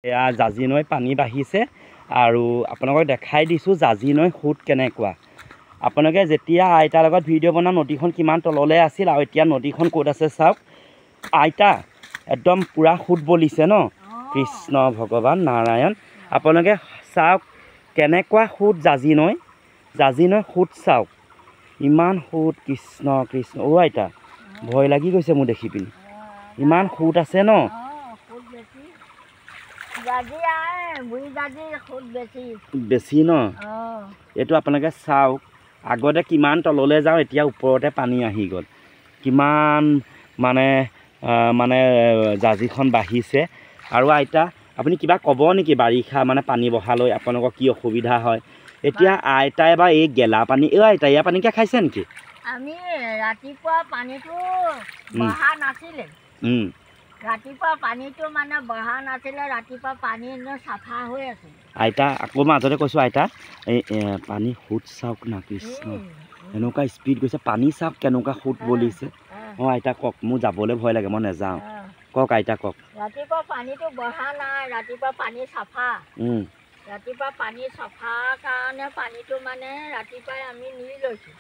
এয়া জাজি নৈ পানী বাঢ়িছে আৰু আপোনালোকক দেখাই দিছোঁ জাজি নৈ সোঁত কেনেকুৱা। আপোনালোকে যেতিয়া আইতাৰ লগত ভিডিঅ' বনাওঁ নদীখন কিমান তললৈ আছিল আৰু এতিয়া নদীখন ক'ত আছে চাওক। আইতা একদম পূৰা সোঁত বলিছে ন। কৃষ্ণ ভগৱান নাৰায়ণ আপোনালোকে চাওক কেনেকুৱা সোঁত জাজি নৈ সোঁত চাওক ইমান সোঁত। কৃষ্ণ কৃষ্ণ অ' আইতা ভয় লাগি গৈছে মোৰ দেখি পিনি ইমান সোঁত আছে ন। বেছি ন এইটো আপোনালোকে চাওক আগতে কিমান তললৈ যাওঁ এতিয়া ওপৰতে পানী আহি গ'ল কিমান মানে জাজিখন বাঢ়িছে। আৰু আইতা আপুনি কিবা ক'ব নেকি বাৰিষা মানে পানী বহালৈ আপোনালোকৰ কি অসুবিধা হয় এতিয়া আইতাই বা এই গেলা পানী আইতা এয়া পানীকে খাইছে নেকি? আমি ৰাতিপুৱা পানীটো বহা নাছিলে ৰাতিপুৱা পানীটো মানে বহা নাছিলে ৰাতিপুৱা পানী এনেই চাফা হৈ আছে। আইতা আকৌ মাজতে কৈছোঁ আইতা এই পানী সোঁত চাওক না কৃষ্ণ এনেকুৱা স্পীড গৈছে পানী চাওক কেনেকুৱা সোঁত বলিছে। অঁ আইতা কওক মোৰ যাবলৈ ভয় লাগে মই নাযাওঁ কওক আইতা কওক। ৰাতিপুৱা পানীটো বহা নাই ৰাতিপুৱা পানী চাফা ৰাতিপুৱা পানী চফা কাৰণে পানীটো মানে ৰাতিপুৱাই আমি নি লৈছোঁ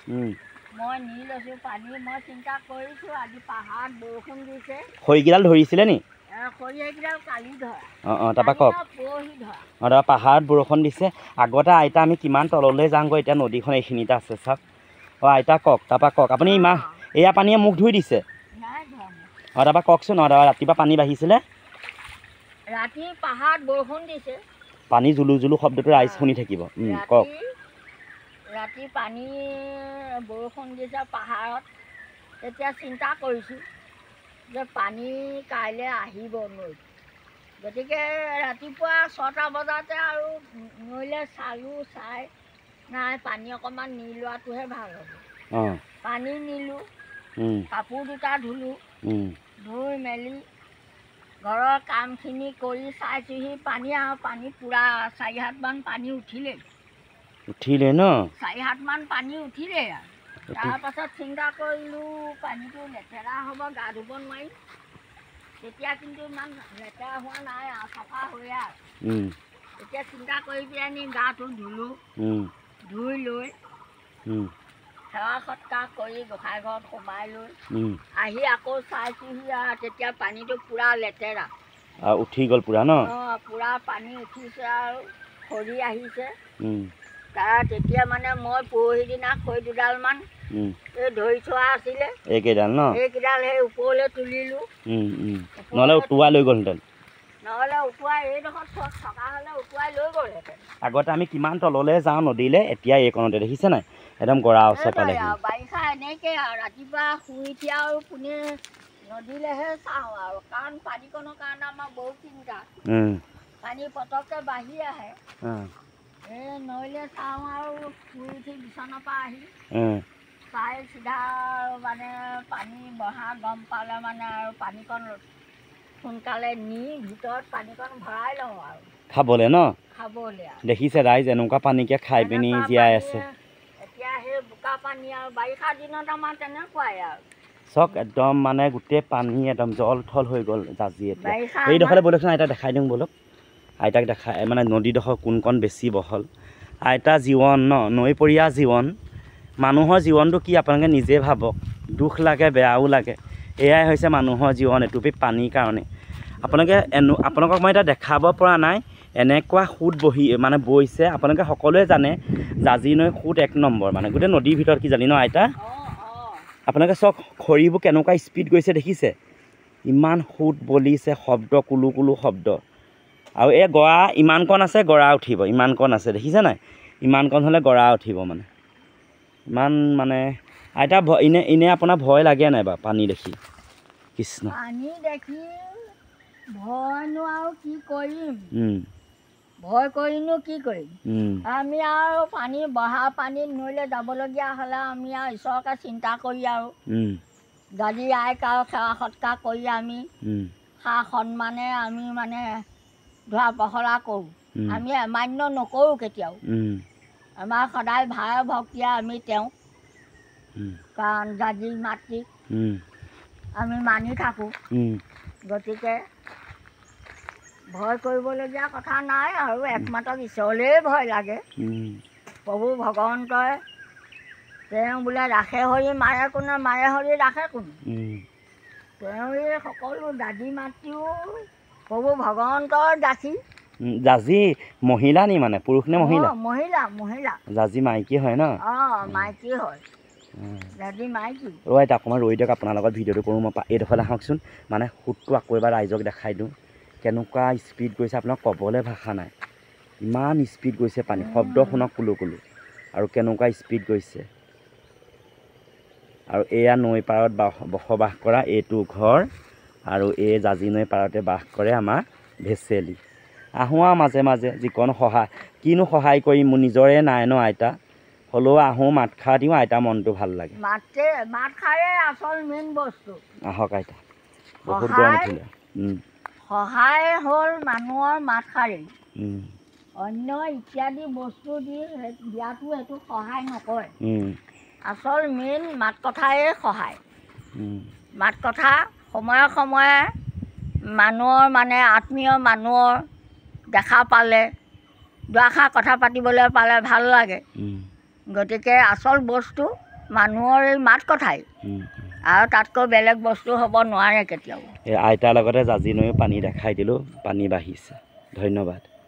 মই নি লৈছোঁ পানী মই চিন্তা কৰিছোঁ আজি পাহাৰত বৰষুণ দিছে। খৰিকেইডাল ধৰিছিলে নি? খৰিকেইডাল কালি ধৰা অঁ তাৰপৰা কওক। পৰহি ধৰা তাৰপৰা পাহাৰত বৰষুণ দিছে আগতে আইতা আমি কিমান তললৈ যাওঁগৈ এতিয়া নদীখন এইখিনিতে আছে চাওক। অঁ আইতা কওক তাৰপৰা কওক আপুনি ইমান এয়া পানীয়ে মুখ ধুই দিছে। অঁ তাৰপৰা কওকচোন ৰাতিপুৱা পানী বাঢ়িছিলে ৰাতি পাহাৰত বৰষুণ দিছে পানী জুলু জুলু শব্দটো ৰাইজ শুনি থাকিব কওক। ৰাতি পানী বৰষুণ দিছে পাহাৰত তেতিয়া চিন্তা কৰিছোঁ যে পানী কাইলৈ আহিব নৈত গতিকে ৰাতিপুৱা 6টা বজাতে আৰু নৈলৈ চালোঁ চাই নাই পানী অকণমান নি লোৱাটোহে ভাল হ'ব। পানী নিলোঁ কাপোৰ দুটা ধুলোঁ ধুই মেলি ঘৰৰ কামখিনি কৰি চাইছোঁহি পানী পূৰা 4-7মান পানী উঠিলে ন 4-7মান পানী উঠিলে আৰু তাৰপাছত চিন্তা কৰিলোঁ পানীটো লেতেৰা হ'ব গা ধুব নোৱাৰিম তেতিয়া কিন্তু ইমান লেতেৰা হোৱা নাই আৰু চাফা হৈ আৰু এতিয়া চিন্তা কৰি পেলাইনি গাটো ধুলোঁ ধুই লৈ সেৱা সৎকাৰ কৰি গোঁসাই ঘৰত সোমাই লৈ আহি আকৌ চাইছোঁহি আৰু তেতিয়া পানীটো পূৰা লেতেৰা উঠি গ'ল পূৰা ন। পূৰা পানী উঠিছে আৰু খৰি আহিছে তাৰ তেতিয়া মানে মই পৰহি দিনা খৰি দুডালমান এই ধৰি থোৱা আছিলে এইকেইডাল সেই ওপৰলৈ তুলিলোঁ নহ'লে উটুৱাই লৈ গ'লহেঁতেন নহ'লে উটুৱাই এইডোখৰত থকা হ'লে উটুৱাই লৈ গ'লহেঁতেন। আগতে আমি কিমান তললৈ যাওঁ নদীলৈ এতিয়া এইকণতে দেখিছে নাই একদম গৰা ওচৰ পালেহি বাৰিষা এনেকৈ আৰু ৰাতিপুৱা শুই উঠি আৰু পোনে নদীলৈহে চাওঁ আৰু কাৰণ পানীকণৰ কাৰণে আমাৰ বহুত চিন্তা পানী পটককৈ বাঢ়ি আহে এই নৈলৈ চাওঁ আৰু শুই উঠি বিচনাৰ পৰা আহি চাই চিধা মানে পানী বহা গম পালে মানে আৰু পানীকণ সোনকালে নি ভিতৰত পানীকণ ভৰাই লওঁ আৰু খাবলৈ ন দেখিছে ৰাইজ এনেকুৱা পানীকে খাই পিনি জীয়াই আছে। এতিয়া সেই বোকা পানী আৰু বাৰিষা দিনত আমাৰ তেনেকুৱাই আৰু চক একদম মানে গোটেই পানী একদম জল থল হৈ গ'ল জাজি এতিয়া এইডোখৰলৈ ব'লকচোন আইতা দেখাই দিওঁ ব'লক আইতাক দেখাই মানে নদীডোখৰ কোনকণ বেছি বহল আইতা জীৱন ন নৈপৰীয়া জীৱন মানুহৰ জীৱনটো কি আপোনালোকে নিজে ভাবক দুখ লাগে বেয়াও লাগে এয়াই হৈছে মানুহৰ জীৱন এটুপি পানীৰ কাৰণে আপোনালোকক মই এতিয়া দেখাব পৰা নাই এনেকুৱা সোঁত বৈছে আপোনালোকে সকলোৱে জানে জাজি নৈ সোঁত 1 নম্বৰ মানে গোটেই নদীৰ ভিতৰত কি জানি ন আইতা আপোনালোকে চাওক খৰিবোৰ কেনেকুৱা স্পীড গৈছে দেখিছে ইমান সোঁত বলিছে শব্দ কুলু কুলু শব্দ আৰু এই গৰা ইমানকণ আছে গৰা উঠিব ইমানকণ আছে দেখিছে নাই ইমানকণ হ'লে গৰা উঠিব মানে ইমান মানে আইতা এনে আপোনাৰ ভয় লাগে নাই বাৰু পানী দেখি? কৃষ্ণ পানী দেখি ভয়নো আৰু কি কৰিম ভয় কৰিনো কি কৰিম আমি আৰু পানী বহা পানীত নৈলৈ যাবলগীয়া হ'লে আমি আৰু ঈশ্বৰকে চিন্তা কৰি আৰু দাদী আইক আৰু সেৱা সৎকাৰ কৰি আমি সা সন্মানে আমি মানে ধোৱা পখলা কৰোঁ আমি অমান্য নকৰোঁ কেতিয়াও আমাৰ সদায় ভাই ভক্তিয়ে আমি তেওঁক কাৰণ দাদী মাতৃক আমি মানি থাকোঁ গতিকে ভয় কৰিবলগীয়া কথা নাই আৰু একমাত্ৰ ঈশ্বৰলৈ ভয় লাগে। প্ৰভু ভগৱন্তই তেওঁ বোলে ৰাখে হৰি মাৰে কোনে, মাৰে হৰি ৰাখে কোনে। তেওঁ এই সকলো দাদী মাতৃও প্ৰভু ভগৱন্তৰ দাসী। জাজি মহিলা নি মানে পুৰুষ নে মহিলা? মহিলা মহিলা। জাজি মাইকী হয় ন? মাইকী হয়, দাদী মাইকী। ৰ'বা অকণমান ৰৈ দিয়ক, আপোনাৰ লগত ভিডিঅ'টো কৰোঁ। মই এইডোখৰলৈ আহকচোন, মানে সুতটো আকৌ এবাৰ ৰাইজক দেখাই দিওঁ। কেনেকুৱা স্পীড গৈছে আপোনাক ক'বলৈ ভাষা নাই, ইমান স্পীড গৈছে পানী। শব্দ শুনক কুলু কুলু, আৰু কেনেকুৱা স্পীড গৈছে। আৰু এয়া নৈ পাৰত বসবাস কৰা এইটো ঘৰ, আৰু এই জাজি নৈ পাৰতে বাস কৰে আমাৰ ভেচেলি। আহোঁ আৰু মাজে মাজে যিকণ সহায়, কিনো সহায় কৰিম, মোৰ নিজৰে নাই ন আইতা, হ'লেও আহোঁ, মাত খাৰ দিওঁ, আইতা মনটো ভাল লাগে। মাত খাৰে আচল মেইন বস্তু। আহক আইতা, বহুত গৰম উঠিলে। সহায় হ'ল মানুহৰ মাত খাৰেই। অন্য ইত্যাদি বস্তু দিয়াটো এইটো সহায় নকৰে। আচল মেইন মাত কথাই সহায়। মাত কথা সময়ে সময়ে মানুহৰ মানে আত্মীয় মানুহৰ দেখা পালে, দুআষাৰ কথা পাতিবলৈ পালে ভাল লাগে। গতিকে আচল বস্তু মানুহৰ এই মাত কথাই, আৰু তাতকৈ বেলেগ বস্তু হ'ব নোৱাৰে কেতিয়াও। এই আইতাৰ লগতে জাজি নৈও পানী দেখাই দিলোঁ, পানী বাঢ়িছে। ধন্যবাদ।